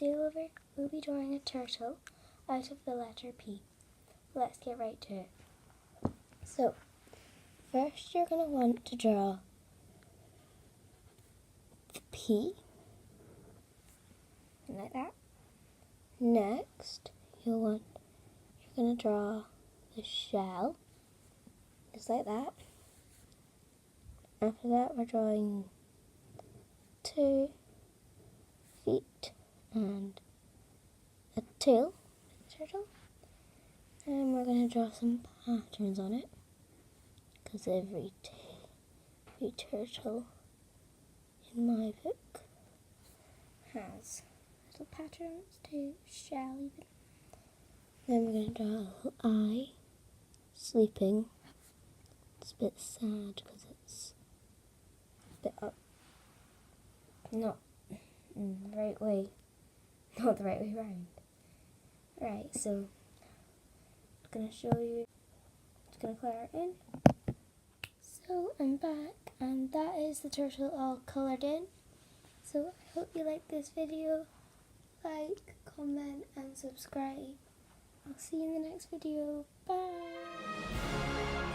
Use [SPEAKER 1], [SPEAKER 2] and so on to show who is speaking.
[SPEAKER 1] So we'll be drawing a turtle out of the letter P. Let's get right to it. So, first you're going to want to draw the P, like that. Next, you're going to draw the shell, just like that. After that, we're drawing 2 feet and a tail for the turtle. And we're going to draw some patterns on it, because every turtle in my book has little patterns to shell even. Then we're going to draw a little eye sleeping. It's a bit sad because it's a bit up, not in the right way, not the right way round. Right, so I'm going to show you, just going to colour it in. So I'm back, and that is the turtle all coloured in. So I hope you like this video. Like, comment and subscribe. I'll see you in the next video. Bye!